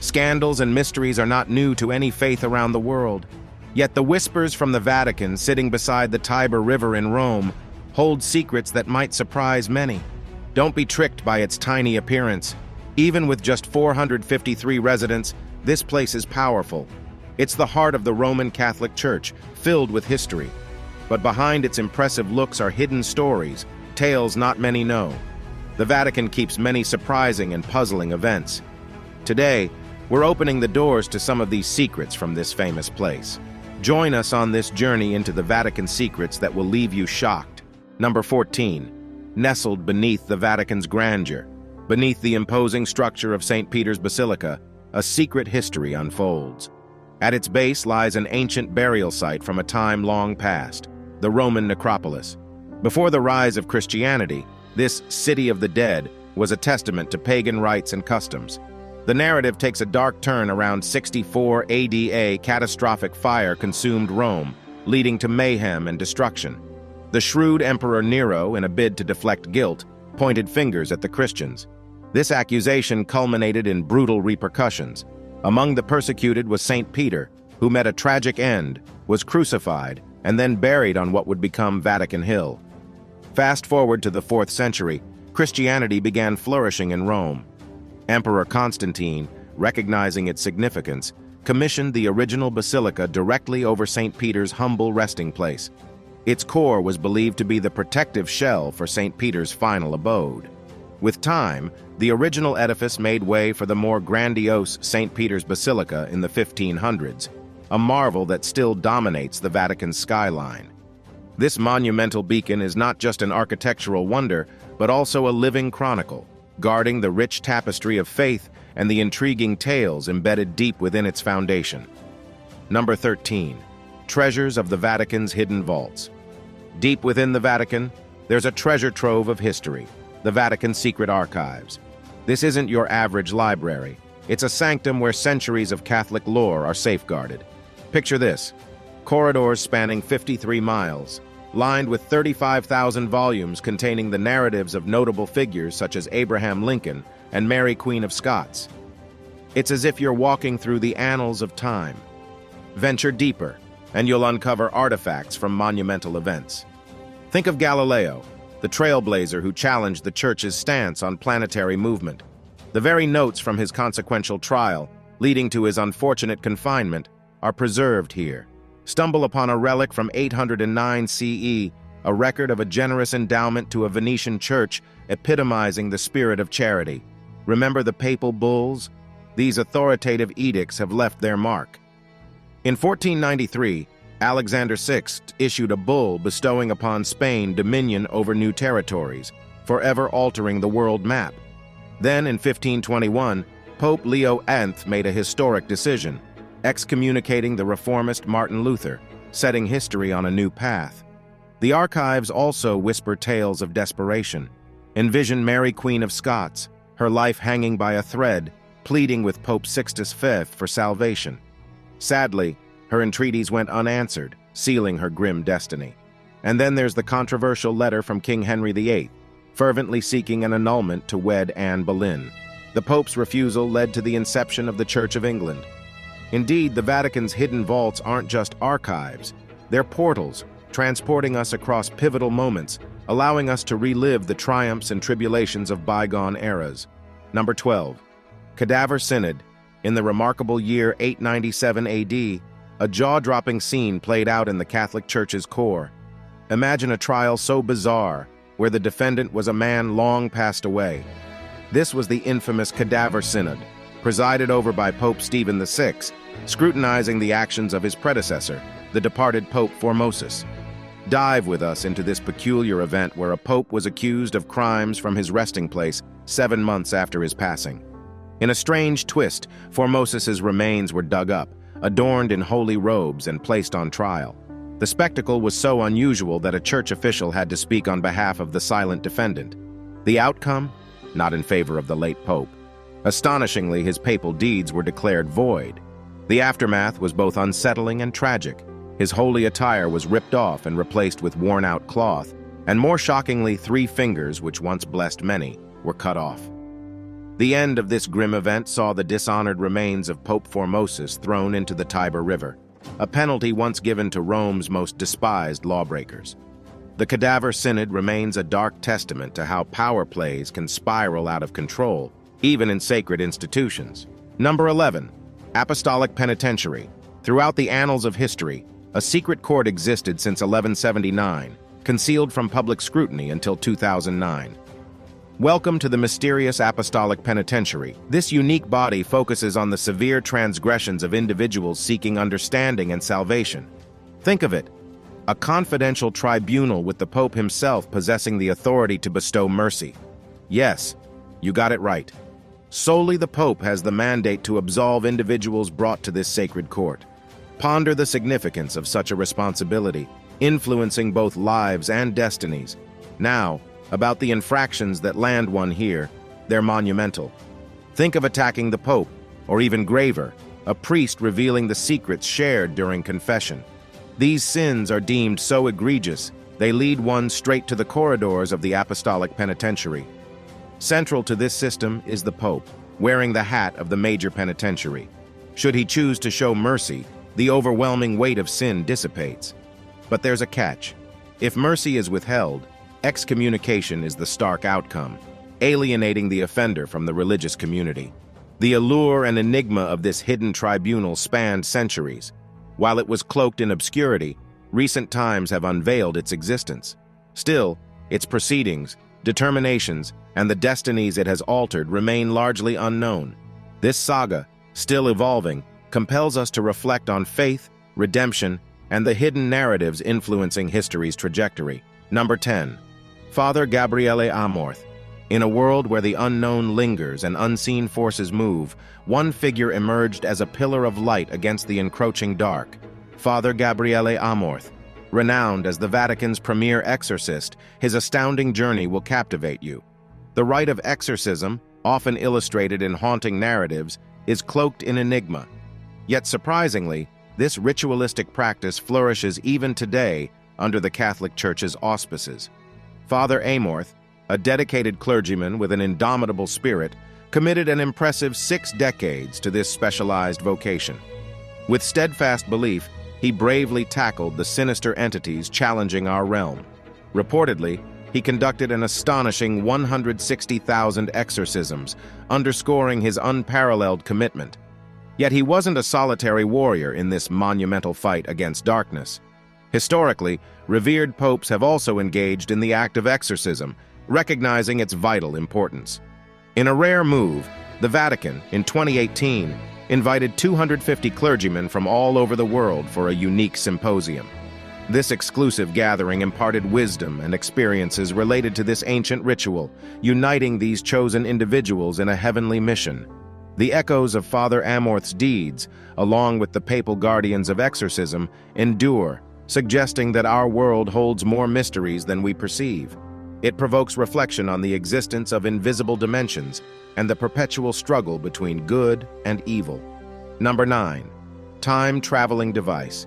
Scandals and mysteries are not new to any faith around the world. Yet the whispers from the Vatican, sitting beside the Tiber River in Rome, hold secrets that might surprise many. Don't be tricked by its tiny appearance. Even with just 453 residents, this place is powerful. It's the heart of the Roman Catholic Church, filled with history. But behind its impressive looks are hidden stories, tales not many know. The Vatican keeps many surprising and puzzling events. Today, we're opening the doors to some of these secrets from this famous place. Join us on this journey into the Vatican secrets that will leave you shocked. Number 14. Nestled beneath the Vatican's grandeur, beneath the imposing structure of St. Peter's Basilica, a secret history unfolds. At its base lies an ancient burial site from a time long past, the Roman necropolis. Before the rise of Christianity, this city of the dead was a testament to pagan rites and customs. The narrative takes a dark turn around 64 AD. A catastrophic fire consumed Rome, leading to mayhem and destruction. The shrewd Emperor Nero, in a bid to deflect guilt, pointed fingers at the Christians. This accusation culminated in brutal repercussions. Among the persecuted was St. Peter, who met a tragic end, was crucified, and then buried on what would become Vatican Hill. Fast forward to the 4th century, Christianity began flourishing in Rome. Emperor Constantine, recognizing its significance, commissioned the original basilica directly over St. Peter's humble resting place. Its core was believed to be the protective shell for St. Peter's final abode. With time, the original edifice made way for the more grandiose St. Peter's Basilica in the 1500s, a marvel that still dominates the Vatican's skyline. This monumental beacon is not just an architectural wonder, but also a living chronicle, guarding the rich tapestry of faith and the intriguing tales embedded deep within its foundation. Number 13. Treasures of the Vatican's hidden vaults. Deep within the Vatican, there's a treasure trove of history, the Vatican's secret archives. This isn't your average library. It's a sanctum where centuries of Catholic lore are safeguarded. Picture this: corridors spanning 53 miles, lined with 35,000 volumes containing the narratives of notable figures such as Abraham Lincoln and Mary, Queen of Scots. It's as if you're walking through the annals of time. Venture deeper, and you'll uncover artifacts from monumental events. Think of Galileo, the trailblazer who challenged the Church's stance on planetary movement. The very notes from his consequential trial, leading to his unfortunate confinement, are preserved here. Stumble upon a relic from 809 CE, a record of a generous endowment to a Venetian church epitomizing the spirit of charity. Remember the papal bulls? These authoritative edicts have left their mark. In 1493, Alexander VI issued a bull bestowing upon Spain dominion over new territories, forever altering the world map. Then, in 1521, Pope Leo X made a historic decision, excommunicating the reformist Martin Luther, setting history on a new path. The archives also whisper tales of desperation. Envision Mary, Queen of Scots, her life hanging by a thread, pleading with Pope Sixtus V for salvation. Sadly, her entreaties went unanswered, sealing her grim destiny. And then there's the controversial letter from King Henry VIII, fervently seeking an annulment to wed Anne Boleyn. The Pope's refusal led to the inception of the Church of England. Indeed, the Vatican's hidden vaults aren't just archives. They're portals, transporting us across pivotal moments, allowing us to relive the triumphs and tribulations of bygone eras. Number 12. Cadaver Synod. In the remarkable year 897 AD, a jaw-dropping scene played out in the Catholic Church's core. Imagine a trial so bizarre, where the defendant was a man long passed away. This was the infamous Cadaver Synod, presided over by Pope Stephen VI, scrutinizing the actions of his predecessor, the departed Pope Formosus. Dive with us into this peculiar event where a pope was accused of crimes from his resting place 7 months after his passing. In a strange twist, Formosus's remains were dug up, adorned in holy robes and placed on trial. The spectacle was so unusual that a church official had to speak on behalf of the silent defendant. The outcome? Not in favor of the late pope. Astonishingly, his papal deeds were declared void. The aftermath was both unsettling and tragic. His holy attire was ripped off and replaced with worn-out cloth, and more shockingly, 3 fingers, which once blessed many, were cut off. The end of this grim event saw the dishonored remains of Pope Formosus thrown into the Tiber River, a penalty once given to Rome's most despised lawbreakers. The cadaver synod remains a dark testament to how power plays can spiral out of control, even in sacred institutions. Number 11. Apostolic Penitentiary. Throughout the annals of history, a secret court existed since 1179, concealed from public scrutiny until 2009. Welcome to the mysterious Apostolic Penitentiary. This unique body focuses on the severe transgressions of individuals seeking understanding and salvation. Think of it, a confidential tribunal with the Pope himself possessing the authority to bestow mercy. Yes, you got it right. Solely the Pope has the mandate to absolve individuals brought to this sacred court. Ponder the significance of such a responsibility, influencing both lives and destinies. Now, about the infractions that land one here, they're monumental. Think of attacking the Pope, or even graver, a priest revealing the secrets shared during confession. These sins are deemed so egregious, they lead one straight to the corridors of the Apostolic Penitentiary. Central to this system is the Pope, wearing the hat of the major penitentiary. Should he choose to show mercy, the overwhelming weight of sin dissipates. But there's a catch. If mercy is withheld, excommunication is the stark outcome, alienating the offender from the religious community. The allure and enigma of this hidden tribunal spanned centuries. While it was cloaked in obscurity, recent times have unveiled its existence. Still, its proceedings, determinations, and the destinies it has altered remain largely unknown. This saga, still evolving, compels us to reflect on faith, redemption, and the hidden narratives influencing history's trajectory. Number 10. Father Gabriele Amorth. In a world where the unknown lingers and unseen forces move, one figure emerged as a pillar of light against the encroaching dark. Father Gabriele Amorth. Renowned as the Vatican's premier exorcist, his astounding journey will captivate you. The rite of exorcism, often illustrated in haunting narratives, is cloaked in enigma. Yet surprisingly, this ritualistic practice flourishes even today under the Catholic Church's auspices. Father Amorth, a dedicated clergyman with an indomitable spirit, committed an impressive 6 decades to this specialized vocation. With steadfast belief, he bravely tackled the sinister entities challenging our realm. Reportedly, he conducted an astonishing 160,000 exorcisms, underscoring his unparalleled commitment. Yet he wasn't a solitary warrior in this monumental fight against darkness. Historically, revered popes have also engaged in the act of exorcism, recognizing its vital importance. In a rare move, the Vatican, in 2018, invited 250 clergymen from all over the world for a unique symposium. This exclusive gathering imparted wisdom and experiences related to this ancient ritual, uniting these chosen individuals in a heavenly mission. The echoes of Father Amorth's deeds, along with the papal guardians of exorcism, endure, suggesting that our world holds more mysteries than we perceive. It provokes reflection on the existence of invisible dimensions and the perpetual struggle between good and evil. Number 9. Time-traveling device.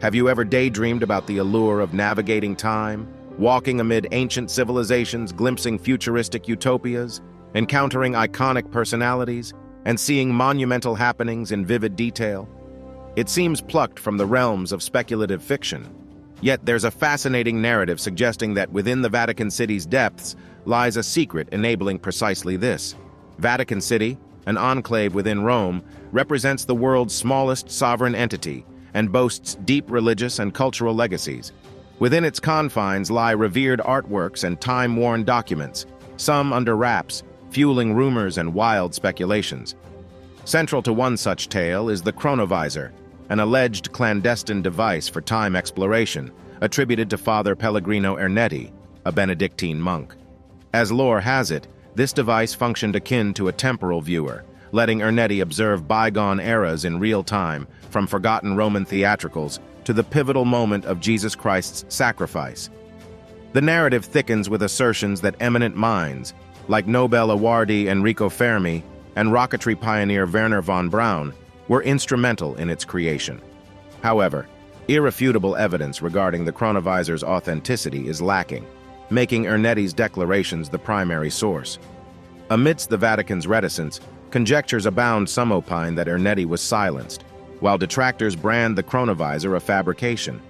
Have you ever daydreamed about the allure of navigating time, walking amid ancient civilizations, glimpsing futuristic utopias, encountering iconic personalities, and seeing monumental happenings in vivid detail? It seems plucked from the realms of speculative fiction. Yet there's a fascinating narrative suggesting that within the Vatican City's depths lies a secret enabling precisely this. Vatican City, an enclave within Rome, represents the world's smallest sovereign entity and boasts deep religious and cultural legacies. Within its confines lie revered artworks and time-worn documents, some under wraps, fueling rumors and wild speculations. Central to one such tale is the chronovisor, an alleged clandestine device for time exploration, attributed to Father Pellegrino Ernetti, a Benedictine monk. As lore has it, this device functioned akin to a temporal viewer, letting Ernetti observe bygone eras in real time, from forgotten Roman theatricals to the pivotal moment of Jesus Christ's sacrifice. The narrative thickens with assertions that eminent minds, like Nobel awardee Enrico Fermi and rocketry pioneer Wernher von Braun, were instrumental in its creation. However, irrefutable evidence regarding the chronovisor's authenticity is lacking, making Ernetti's declarations the primary source. Amidst the Vatican's reticence, conjectures abound. Some opine that Ernetti was silenced, while detractors brand the chronovisor a fabrication.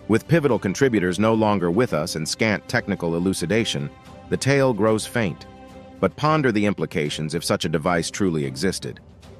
With pivotal contributors no longer with us and scant technical elucidation, the tale grows faint. But ponder the implications if such a device truly existed.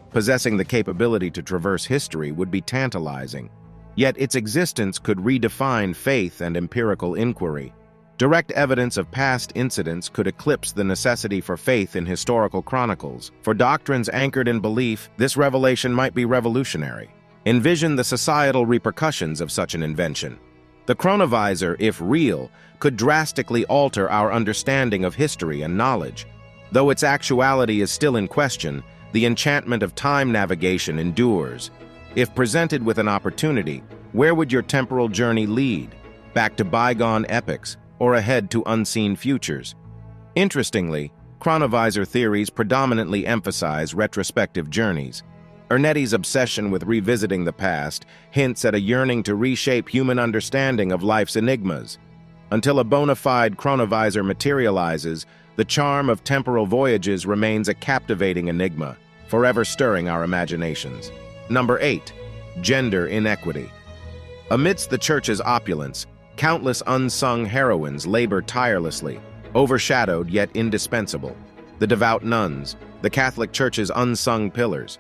Possessing the capability to traverse history would be tantalizing, yet its existence could redefine faith and empirical inquiry. Direct evidence of past incidents could eclipse the necessity for faith in historical chronicles. For doctrines anchored in belief, this revelation might be revolutionary. Envision the societal repercussions of such an invention. The chronovisor, if real, could drastically alter our understanding of history and knowledge. Though its actuality is still in question, the enchantment of time navigation endures. If presented with an opportunity, where would your temporal journey lead? Back to bygone epochs, or ahead to unseen futures? Interestingly, chronovisor theories predominantly emphasize retrospective journeys. Ernetti's obsession with revisiting the past hints at a yearning to reshape human understanding of life's enigmas. Until a bona fide chronovisor materializes, the charm of temporal voyages remains a captivating enigma, forever stirring our imaginations. Number 8. Gender inequity. Amidst the Church's opulence, countless unsung heroines labor tirelessly, overshadowed yet indispensable. The devout nuns, the Catholic Church's unsung pillars.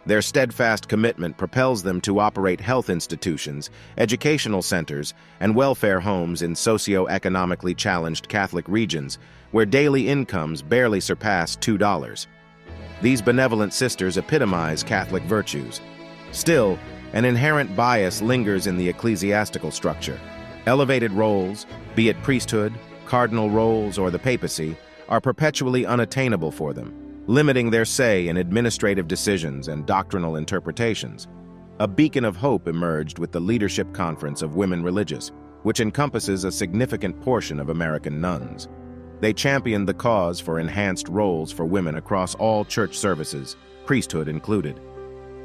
Their steadfast commitment propels them to operate health institutions, educational centers, and welfare homes in socio-economically challenged Catholic regions, where daily incomes barely surpass $2. These benevolent sisters epitomize Catholic virtues. Still, an inherent bias lingers in the ecclesiastical structure. Elevated roles, be it priesthood, cardinal roles, or the papacy, are perpetually unattainable for them, limiting their say in administrative decisions and doctrinal interpretations. A beacon of hope emerged with the Leadership Conference of Women Religious, which encompasses a significant portion of American nuns. They championed the cause for enhanced roles for women across all church services, priesthood included.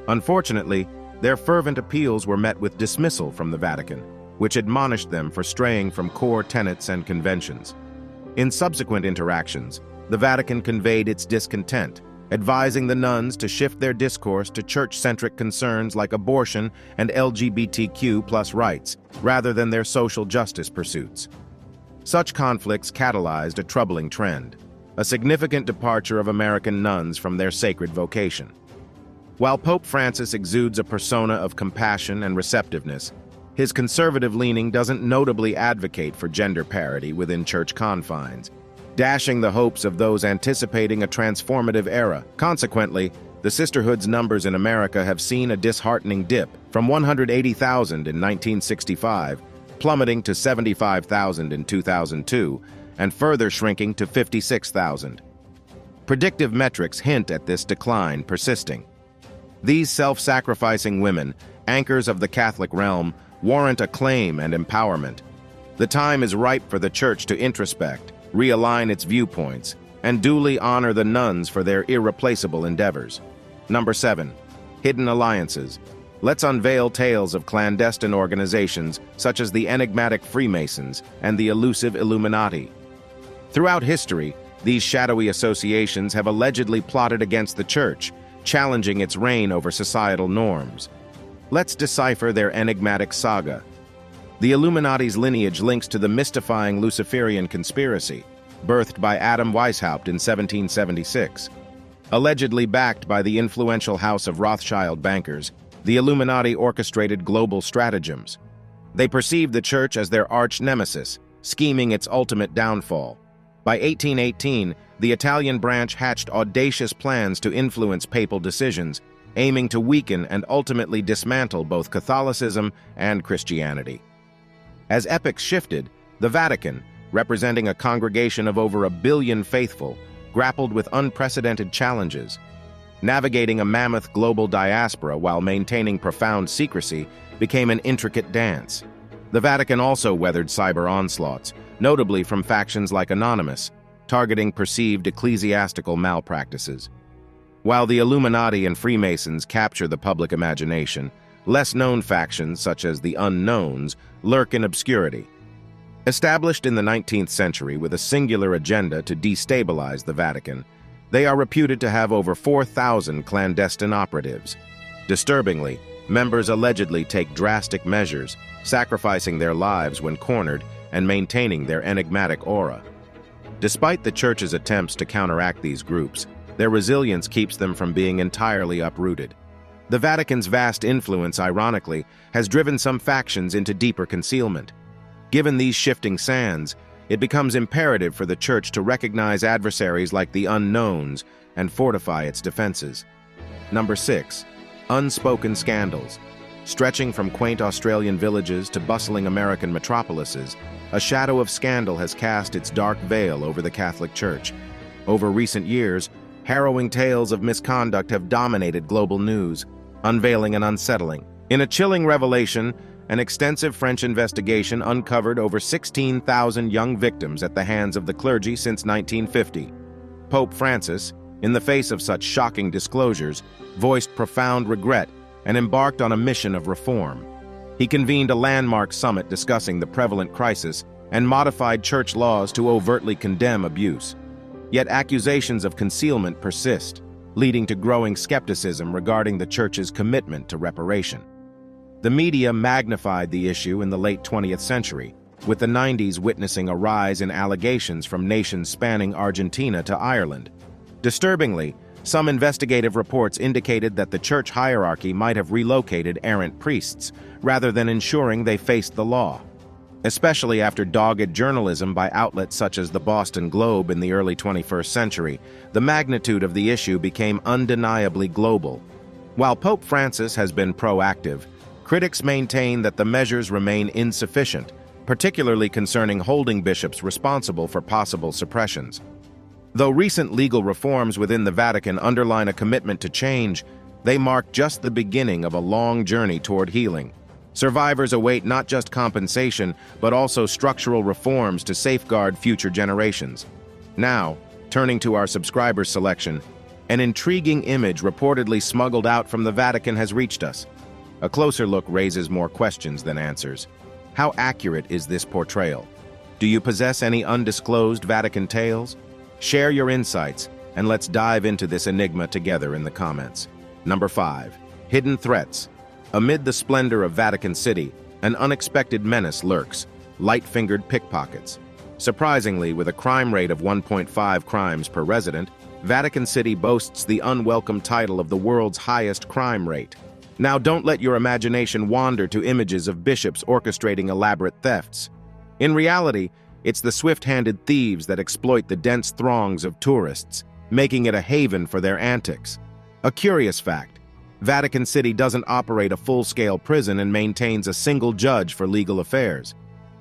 Unfortunately, their fervent appeals were met with dismissal from the Vatican, which admonished them for straying from core tenets and conventions. In subsequent interactions, the Vatican conveyed its discontent, advising the nuns to shift their discourse to church-centric concerns like abortion and LGBTQ+ rights, rather than their social justice pursuits. Such conflicts catalyzed a troubling trend, a significant departure of American nuns from their sacred vocation. While Pope Francis exudes a persona of compassion and receptiveness, his conservative leaning doesn't notably advocate for gender parity within church confines, dashing the hopes of those anticipating a transformative era. Consequently, the sisterhood's numbers in America have seen a disheartening dip from 180,000 in 1965, plummeting to 75,000 in 2002, and further shrinking to 56,000. Predictive metrics hint at this decline persisting. These self-sacrificing women, anchors of the Catholic realm, warrant acclaim and empowerment. The time is ripe for the Church to introspect, realign its viewpoints, and duly honor the nuns for their irreplaceable endeavors. Number 7. Hidden alliances. Let's unveil tales of clandestine organizations such as the enigmatic Freemasons and the elusive Illuminati. Throughout history, these shadowy associations have allegedly plotted against the Church, challenging its reign over societal norms. Let's decipher their enigmatic saga. The Illuminati's lineage links to the mystifying Luciferian conspiracy, birthed by Adam Weishaupt in 1776. Allegedly backed by the influential House of Rothschild bankers, the Illuminati orchestrated global stratagems. They perceived the Church as their arch-nemesis, scheming its ultimate downfall. By 1818, the Italian branch hatched audacious plans to influence papal decisions, aiming to weaken and ultimately dismantle both Catholicism and Christianity. As epochs shifted, the Vatican, representing a congregation of over 1 billion faithful, grappled with unprecedented challenges. Navigating a mammoth global diaspora while maintaining profound secrecy became an intricate dance. The Vatican also weathered cyber onslaughts, notably from factions like Anonymous, targeting perceived ecclesiastical malpractices. While the Illuminati and Freemasons capture the public imagination, less-known factions such as the Unknowns lurk in obscurity. Established in the 19th century with a singular agenda to destabilize the Vatican, They are reputed to have over 4,000 clandestine operatives. Disturbingly, members allegedly take drastic measures, sacrificing their lives when cornered and maintaining their enigmatic aura. Despite the Church's attempts to counteract these groups, their resilience keeps them from being entirely uprooted. The Vatican's vast influence, ironically, has driven some factions into deeper concealment. Given these shifting sands, it becomes imperative for the Church to recognize adversaries like the unknowns and fortify its defenses. Number 6. Unspoken scandals. Stretching from quaint Australian villages to bustling American metropolises, a shadow of scandal has cast its dark veil over the Catholic Church. Over recent years, harrowing tales of misconduct have dominated global news, unveiling and unsettling. In a chilling revelation, an extensive French investigation uncovered over 16,000 young victims at the hands of the clergy since 1950. Pope Francis, in the face of such shocking disclosures, voiced profound regret and embarked on a mission of reform. He convened a landmark summit discussing the prevalent crisis and modified church laws to overtly condemn abuse. Yet accusations of concealment persist, leading to growing skepticism regarding the Church's commitment to reparation. The media magnified the issue in the late 20th century, with the 90s witnessing a rise in allegations from nations spanning Argentina to Ireland. Disturbingly, some investigative reports indicated that the church hierarchy might have relocated errant priests, rather than ensuring they faced the law. Especially after dogged journalism by outlets such as the Boston Globe in the early 21st century, the magnitude of the issue became undeniably global. While Pope Francis has been proactive, critics maintain that the measures remain insufficient, particularly concerning holding bishops responsible for possible suppressions. Though recent legal reforms within the Vatican underline a commitment to change, they mark just the beginning of a long journey toward healing. Survivors await not just compensation, but also structural reforms to safeguard future generations. Now, turning to our subscriber selection, an intriguing image reportedly smuggled out from the Vatican has reached us. A closer look raises more questions than answers. How accurate is this portrayal? Do you possess any undisclosed Vatican tales? Share your insights, and let's dive into this enigma together in the comments. Number 5. Hidden threats. Amid the splendor of Vatican City, an unexpected menace lurks: light-fingered pickpockets. Surprisingly, with a crime rate of 1.5 crimes per resident, Vatican City boasts the unwelcome title of the world's highest crime rate. Now, don't let your imagination wander to images of bishops orchestrating elaborate thefts. In reality, it's the swift-handed thieves that exploit the dense throngs of tourists, making it a haven for their antics. A curious fact: Vatican City doesn't operate a full-scale prison and maintains a single judge for legal affairs.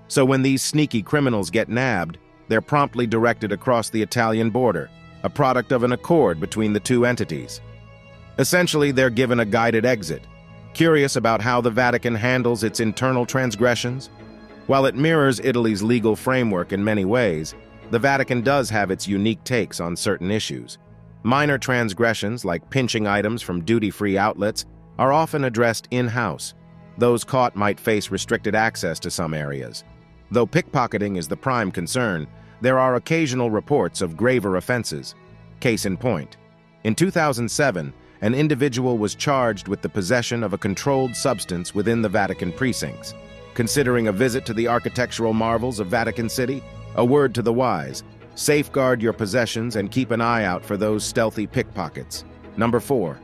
So when these sneaky criminals get nabbed, they're promptly directed across the Italian border, a product of an accord between the two entities. Essentially, they're given a guided exit. Curious about how the Vatican handles its internal transgressions? While it mirrors Italy's legal framework in many ways, the Vatican does have its unique takes on certain issues. Minor transgressions, like pinching items from duty-free outlets, are often addressed in-house. Those caught might face restricted access to some areas. Though pickpocketing is the prime concern, there are occasional reports of graver offenses. Case in point, in 2007, an individual was charged with the possession of a controlled substance within the Vatican precincts. Considering a visit to the architectural marvels of Vatican City? A word to the wise: safeguard your possessions and keep an eye out for those stealthy pickpockets. Number 4.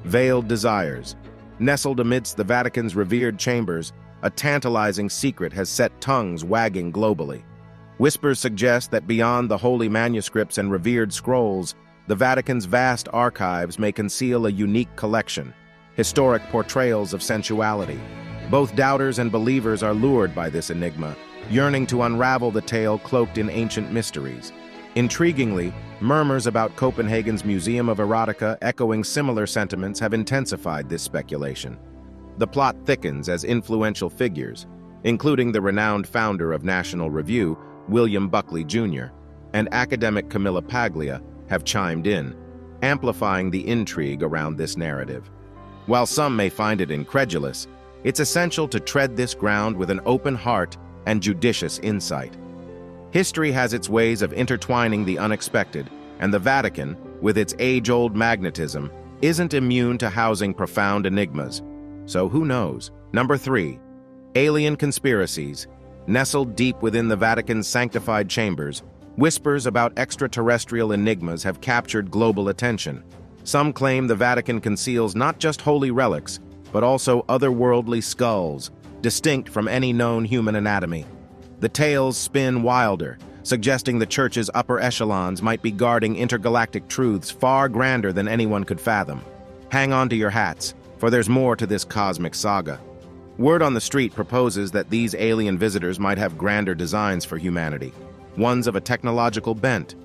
Veiled desires. Nestled amidst the Vatican's revered chambers, a tantalizing secret has set tongues wagging globally. Whispers suggest that beyond the holy manuscripts and revered scrolls, the Vatican's vast archives may conceal a unique collection: historic portrayals of sensuality. Both doubters and believers are lured by this enigma, yearning to unravel the tale cloaked in ancient mysteries. Intriguingly, murmurs about Copenhagen's Museum of Erotica echoing similar sentiments have intensified this speculation. The plot thickens as influential figures, including the renowned founder of National Review, William Buckley Jr., and academic Camilla Paglia, have chimed in, amplifying the intrigue around this narrative. While some may find it incredulous, it's essential to tread this ground with an open heart and judicious insight. History has its ways of intertwining the unexpected, and the Vatican, with its age-old magnetism, isn't immune to housing profound enigmas. So who knows? Number 3. Alien conspiracies. Nestled deep within the Vatican's sanctified chambers, whispers about extraterrestrial enigmas have captured global attention. Some claim the Vatican conceals not just holy relics, but also otherworldly skulls, distinct from any known human anatomy. The tales spin wilder, suggesting the Church's upper echelons might be guarding intergalactic truths far grander than anyone could fathom. Hang on to your hats, for there's more to this cosmic saga. Word on the street proposes that these alien visitors might have grander designs for humanity, ones of a technological bent.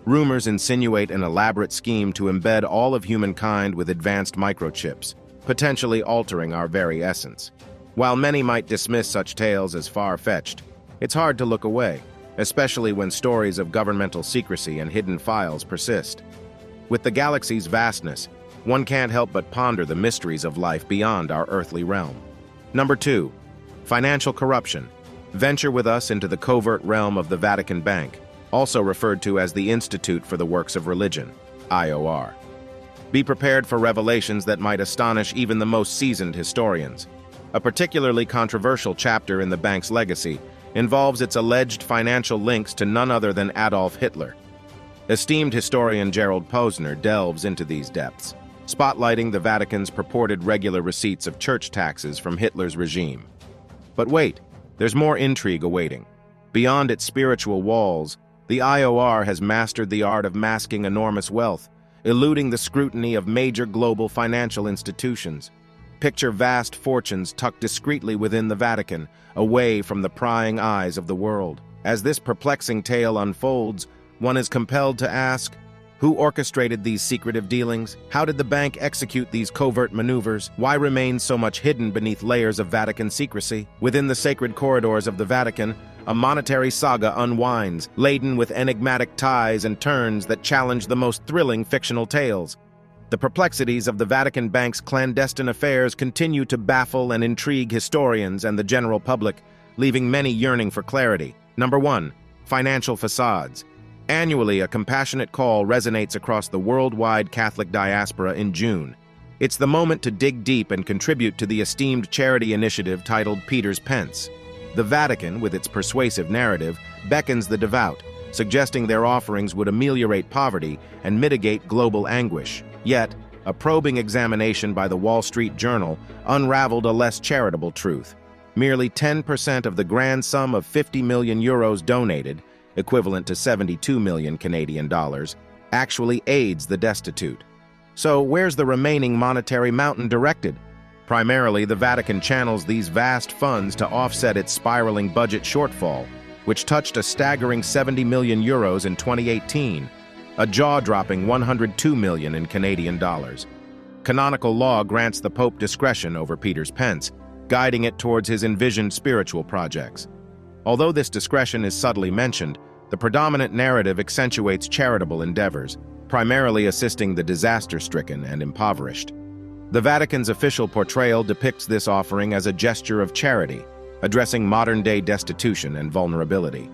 Rumors insinuate an elaborate scheme to embed all of humankind with advanced microchips, potentially altering our very essence. While many might dismiss such tales as far-fetched, it's hard to look away, especially when stories of governmental secrecy and hidden files persist. With the galaxy's vastness, one can't help but ponder the mysteries of life beyond our earthly realm. Number 2. Financial corruption. Venture with us into the covert realm of the Vatican Bank, also referred to as the Institute for the Works of Religion, IOR. Be prepared for revelations that might astonish even the most seasoned historians. A particularly controversial chapter in the bank's legacy involves its alleged financial links to none other than Adolf Hitler. Esteemed historian Gerald Posner delves into these depths, spotlighting the Vatican's purported regular receipts of church taxes from Hitler's regime. But wait, there's more intrigue awaiting. Beyond its spiritual walls, the IOR has mastered the art of masking enormous wealth, eluding the scrutiny of major global financial institutions. Picture vast fortunes tucked discreetly within the Vatican, away from the prying eyes of the world. As this perplexing tale unfolds, one is compelled to ask, who orchestrated these secretive dealings? How did the bank execute these covert maneuvers? Why remain so much hidden beneath layers of Vatican secrecy? Within the sacred corridors of the Vatican, a monetary saga unwinds, laden with enigmatic ties and turns that challenge the most thrilling fictional tales. The perplexities of the Vatican Bank's clandestine affairs continue to baffle and intrigue historians and the general public, leaving many yearning for clarity. Number 1. Financial facades. Annually, a compassionate call resonates across the worldwide Catholic diaspora in June. It's the moment to dig deep and contribute to the esteemed charity initiative titled Peter's Pence. The Vatican, with its persuasive narrative, beckons the devout, suggesting their offerings would ameliorate poverty and mitigate global anguish. Yet, a probing examination by the Wall Street Journal unraveled a less charitable truth. Merely 10% of the grand sum of 50 million euros donated, equivalent to 72 million Canadian dollars, actually aids the destitute. So where's the remaining monetary mountain directed? Primarily, the Vatican channels these vast funds to offset its spiraling budget shortfall, which touched a staggering 70 million euros in 2018, a jaw-dropping 102 million in Canadian dollars. Canonical law grants the Pope discretion over Peter's Pence, guiding it towards his envisioned spiritual projects. Although this discretion is subtly mentioned, the predominant narrative accentuates charitable endeavors, primarily assisting the disaster-stricken and impoverished. The Vatican's official portrayal depicts this offering as a gesture of charity, addressing modern-day destitution and vulnerability.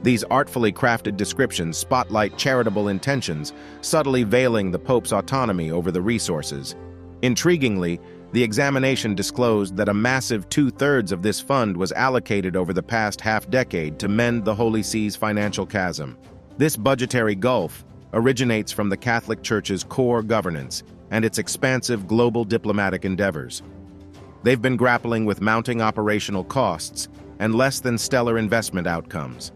These artfully crafted descriptions spotlight charitable intentions, subtly veiling the Pope's autonomy over the resources. Intriguingly, the examination disclosed that a massive 2/3 of this fund was allocated over the past half-decade to mend the Holy See's financial chasm. This budgetary gulf originates from the Catholic Church's core governance and its expansive global diplomatic endeavors. They've been grappling with mounting operational costs and less than stellar investment outcomes.